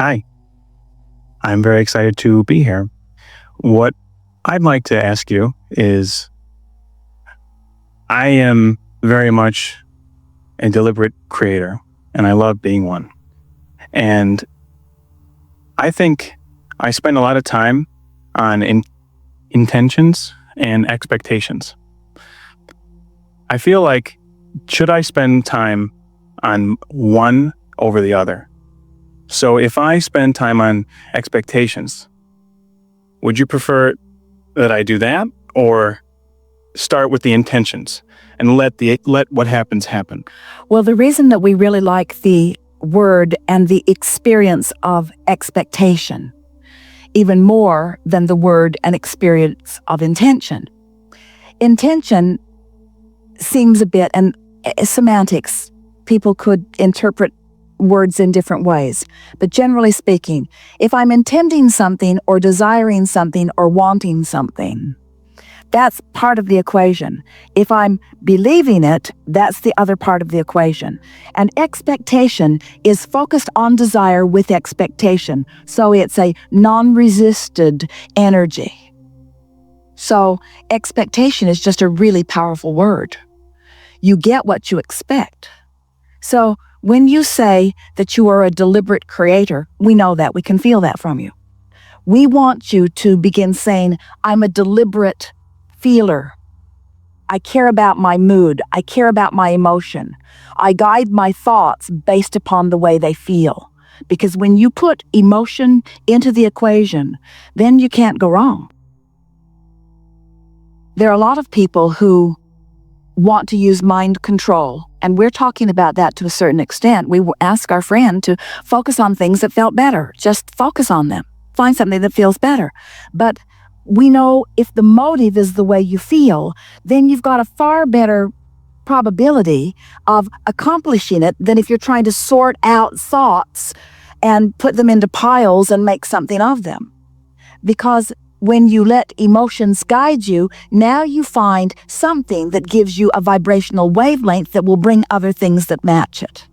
Hi, I'm very excited to be here. What I'd like to ask you is I am very much a deliberate creator, and I love being one. And I think I spend a lot of time on intentions and expectations. I feel like, should I spend time on one over the other? So if I spend time on expectations, would you prefer that I do that, or start with the intentions and let what happens happen? Well, the reason that we really like the word and the experience of expectation even more than the word and experience of intention. Intention seems a bit, and semantics, people could interpret words in different ways. But generally speaking, if I'm intending something or desiring something or wanting something, that's part of the equation. If I'm believing it, that's the other part of the equation. And expectation is focused on desire with expectation. So it's a non-resisted energy. So expectation is just a really powerful word. You get what you expect. So when you say that you are a deliberate creator, we know that. We can feel that from you. We want you to begin saying, I'm a deliberate feeler. I care about my mood. I care about my emotion. I guide my thoughts based upon the way they feel. Because when you put emotion into the equation, then you can't go wrong. There are a lot of people who want to use mind control, and we're talking about that to a certain extent. We ask our friend to focus on things that felt better. Just focus on them. Find something that feels better. But we know if the motive is the way you feel, then you've got a far better probability of accomplishing it than if you're trying to sort out thoughts and put them into piles and make something of them. Because when you let emotions guide you, now you find something that gives you a vibrational wavelength that will bring other things that match it.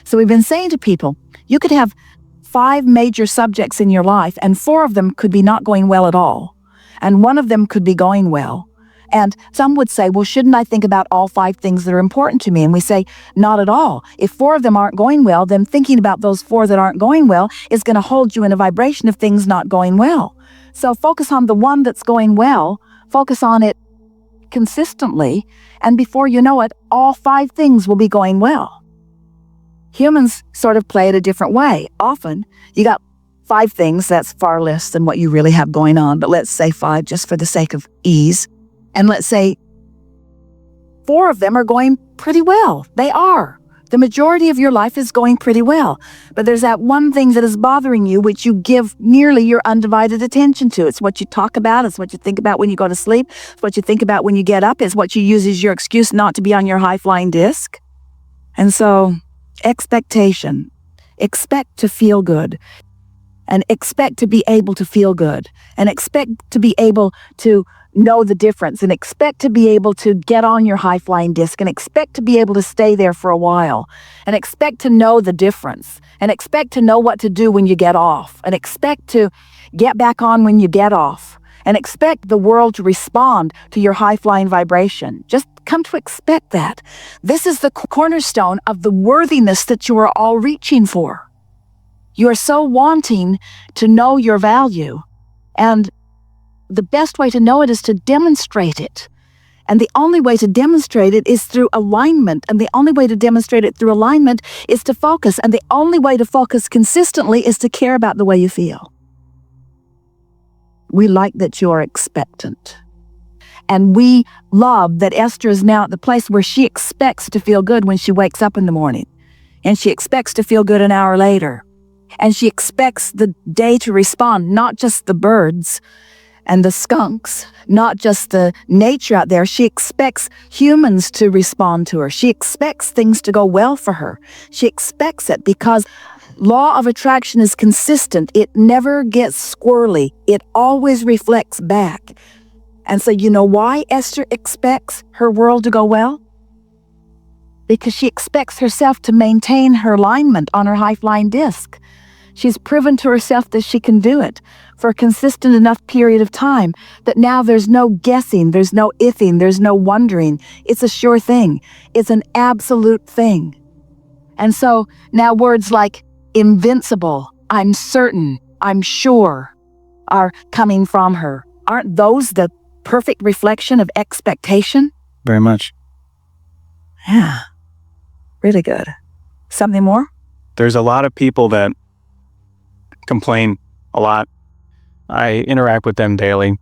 So we've been saying to people, you could have 5 major subjects in your life, and 4 of them could be not going well at all. And 1 of them could be going well. And some would say, well, shouldn't I think about all 5 things that are important to me? And we say, not at all. If 4 of them aren't going well, then thinking about those 4 that aren't going well is going to hold you in a vibration of things not going well. So focus on the one that's going well, focus on it consistently, and before you know it, all 5 things will be going well. Humans sort of play it a different way. Often, you got 5 things, that's far less than what you really have going on, but let's say 5 just for the sake of ease. And let's say 4 of them are going pretty well. They are. The majority of your life is going pretty well. But there's that one thing that is bothering you, which you give nearly your undivided attention to. It's what you talk about. It's what you think about when you go to sleep. It's what you think about when you get up. It's what you use as your excuse not to be on your high-flying disc. And so, expectation. Expect to feel good. And expect to be able to feel good. And expect to be able to know the difference, and expect to be able to get on your high-flying disc, and expect to be able to stay there for a while, and expect to know the difference, and expect to know what to do when you get off, and expect to get back on when you get off, and expect the world to respond to your high-flying vibration. Just come to expect that. This is the cornerstone of the worthiness that you are all reaching for. You are so wanting to know your value, and the best way to know it is to demonstrate it. And the only way to demonstrate it is through alignment. And the only way to demonstrate it through alignment is to focus. And the only way to focus consistently is to care about the way you feel. We like that you're expectant. And we love that Esther is now at the place where she expects to feel good when she wakes up in the morning. And she expects to feel good an hour later. And she expects the day to respond, not just the birds and the skunks, not just the nature out there. She expects humans to respond to her. She expects things to go well for her. She expects it because law of attraction is consistent. It never gets squirrely. It always reflects back. And so you know why Esther expects her world to go well? Because she expects herself to maintain her alignment on her high-flying disc. She's proven to herself that she can do it for a consistent enough period of time that now there's no guessing, there's no ifing, there's no wondering. It's a sure thing. It's an absolute thing. And so now words like invincible, I'm certain, I'm sure are coming from her. Aren't those the perfect reflection of expectation? Very much. Yeah, really good. Something more? There's a lot of people that complain a lot. I interact with them daily.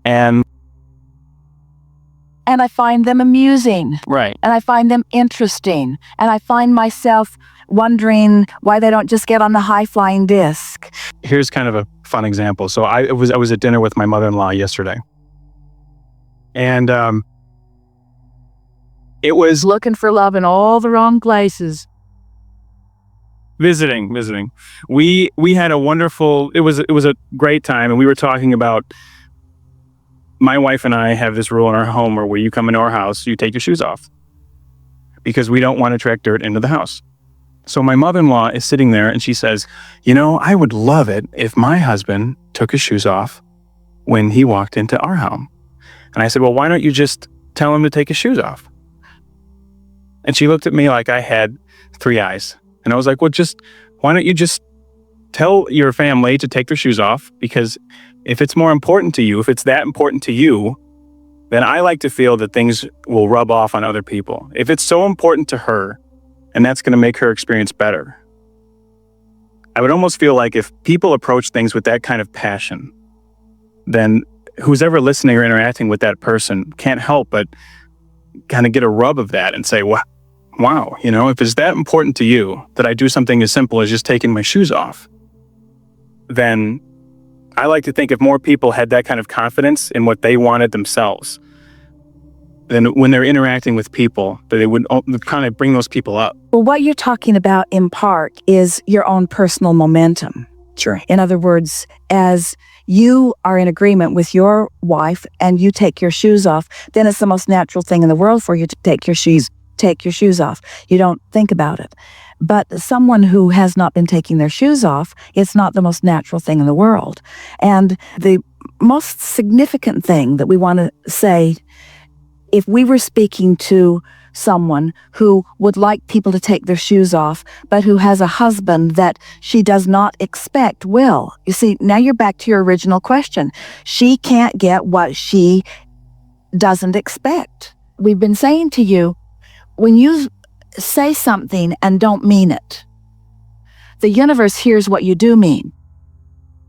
And I find them amusing. right. And I find them interesting. And I find myself wondering why they don't just get on the high-flying disc. Here's kind of a fun example. So I was at dinner with my mother-in-law yesterday. And it was Looking for love in all the wrong places. visiting. We had a wonderful, it was a great time, and we were talking about, my wife and I have this rule in our home where you come into our house, you take your shoes off because we don't want to track dirt into the house. So my mother-in-law is sitting there and she says, I would love it if my husband took his shoes off when he walked into our home. And I said, well, why don't you just tell him to take his shoes off? And she looked at me like I had 3 eyes. And I was like, well, why don't you just tell your family to take their shoes off? Because if it's more important to you, if it's that important to you, then I like to feel that things will rub off on other people. If it's so important to her, and that's going to make her experience better, I would almost feel like if people approach things with that kind of passion, then who's ever listening or interacting with that person can't help but kind of get a rub of that and say, wow, if it's that important to you that I do something as simple as just taking my shoes off, then I like to think if more people had that kind of confidence in what they wanted themselves, then when they're interacting with people, that they would kind of bring those people up. Well, what you're talking about in part is your own personal momentum. Sure. In other words, as you are in agreement with your wife and you take your shoes off, then it's the most natural thing in the world for you to take your shoes off. You don't think about it. But someone who has not been taking their shoes off, it's not the most natural thing in the world. And the most significant thing that we want to say, if we were speaking to someone who would like people to take their shoes off, but who has a husband that she does not expect will. You see, now you're back to your original question. She can't get what she doesn't expect. We've been saying to you, when you say something and don't mean it, the universe hears what you do mean.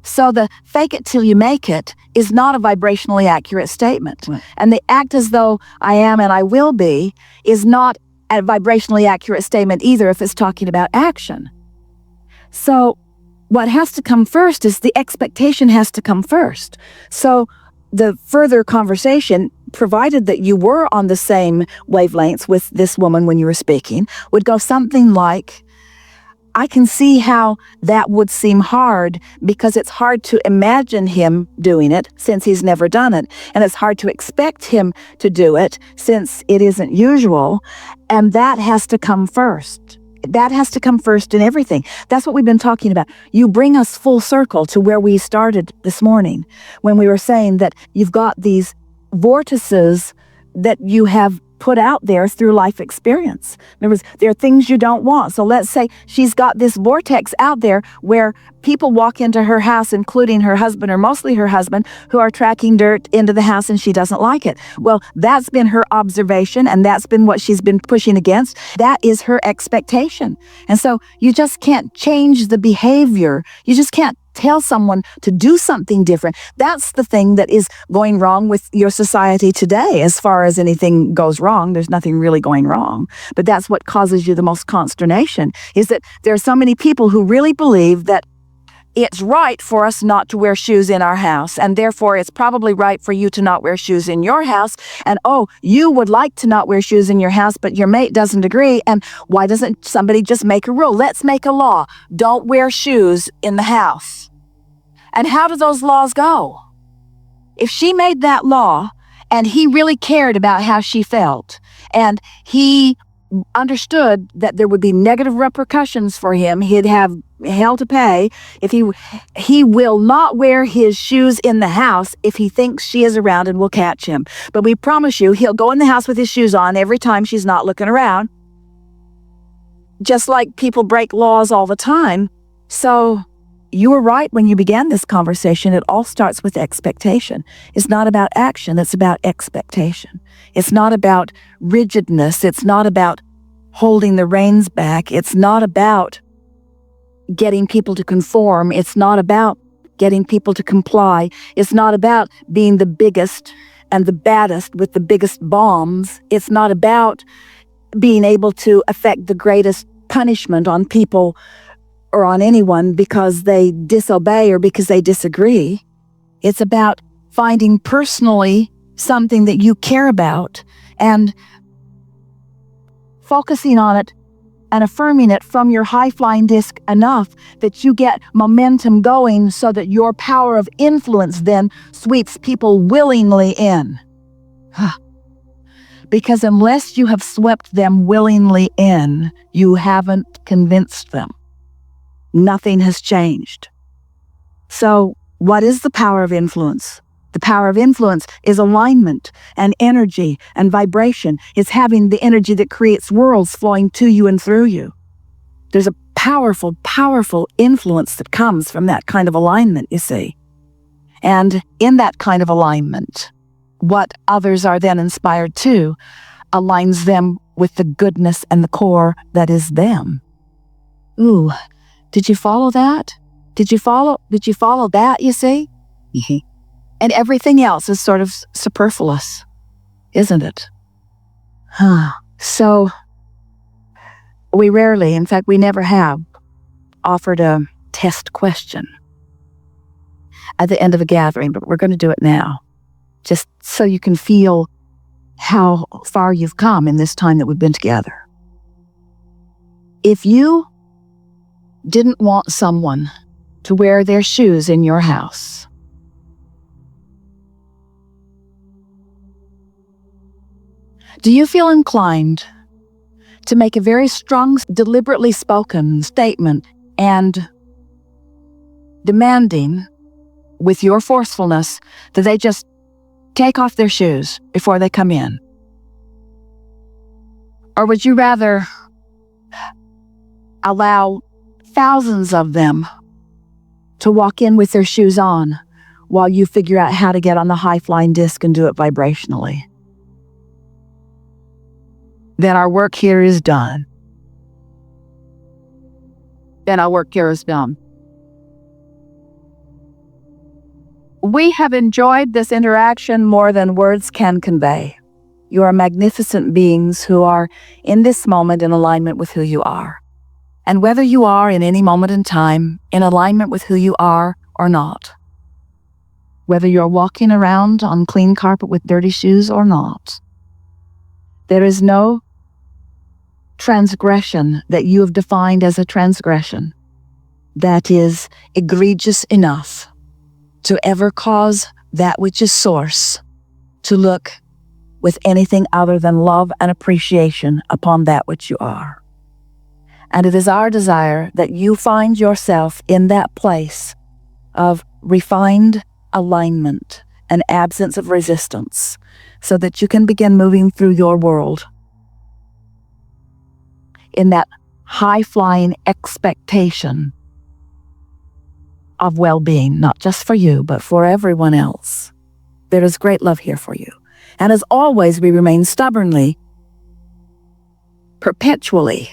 So the fake it till you make it is not a vibrationally accurate statement. Right. And the act as though I am and I will be is not a vibrationally accurate statement either if it's talking about action. So what has to come first is the expectation has to come first. So the further conversation, provided that you were on the same wavelengths with this woman when you were speaking, would go something like, I can see how that would seem hard because it's hard to imagine him doing it since he's never done it. And it's hard to expect him to do it since it isn't usual. And that has to come first. That has to come first in everything. That's what we've been talking about. You bring us full circle to where we started this morning when we were saying that you've got these vortices that you have put out there through life experience. Remember, there are things you don't want. So let's say she's got this vortex out there where people walk into her house, including her husband or mostly her husband, who are tracking dirt into the house and she doesn't like it. Well, that's been her observation and that's been what she's been pushing against. That is her expectation. And so you just can't change the behavior. You just can't tell someone to do something different. That's the thing that is going wrong with your society today. As far as anything goes wrong, there's nothing really going wrong. But that's what causes you the most consternation, is that there are so many people who really believe that it's right for us not to wear shoes in our house, and therefore it's probably right for you to not wear shoes in your house. And oh, you would like to not wear shoes in your house, but your mate doesn't agree. And why doesn't somebody just make a rule? Let's make a law. Don't wear shoes in the house. And how do those laws go? If she made that law and he really cared about how she felt and he understood that there would be negative repercussions for him. He'd have hell to pay if he will not wear his shoes in the house if he thinks she is around and will catch him. But we promise you, he'll go in the house with his shoes on every time she's not looking around. Just like people break laws all the time. So you were right when you began this conversation. It all starts with expectation. It's not about action, it's about expectation. It's not about rigidness. It's not about holding the reins back. It's not about getting people to conform. It's not about getting people to comply. It's not about being the biggest and the baddest with the biggest bombs. It's not about being able to affect the greatest punishment on people or on anyone because they disobey or because they disagree. It's about finding personally something that you care about and focusing on it and affirming it from your high-flying disc enough that you get momentum going so that your power of influence then sweeps people willingly in. Because unless you have swept them willingly in, you haven't convinced them. Nothing has changed. So, what is the power of influence? The power of influence is alignment and energy and vibration. It's having the energy that creates worlds flowing to you and through you. There's a powerful, powerful influence that comes from that kind of alignment, you see. And in that kind of alignment, what others are then inspired to aligns them with the goodness and the core that is them. Ooh, did you follow that? Did you follow that, you see? And everything else is sort of superfluous, isn't it? So, we rarely, in fact, we never have, offered a test question at the end of a gathering, but we're going to do it now, just so you can feel how far you've come in this time that we've been together. If you didn't want someone to wear their shoes in your house, do you feel inclined to make a very strong, deliberately spoken statement and demanding with your forcefulness that they just take off their shoes before they come in? Or would you rather allow thousands of them to walk in with their shoes on while you figure out how to get on the high-flying disc and do it vibrationally? Then our work here is done. We have enjoyed this interaction more than words can convey. You are magnificent beings who are in this moment in alignment with who you are. And whether you are in any moment in time in alignment with who you are or not, whether you're walking around on clean carpet with dirty shoes or not, there is no transgression that you have defined as a transgression that is egregious enough to ever cause that which is source to look with anything other than love and appreciation upon that which you are. And it is our desire that you find yourself in that place of refined alignment and absence of resistance so that you can begin moving through your world in that high-flying expectation of well-being, not just for you, but for everyone else. There is great love here for you. And as always, we remain stubbornly, perpetually,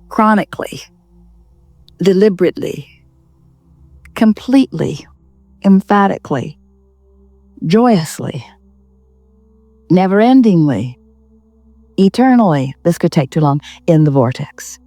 chronically, deliberately, completely, emphatically, joyously, never-endingly, eternally, this could take too long, in the vortex.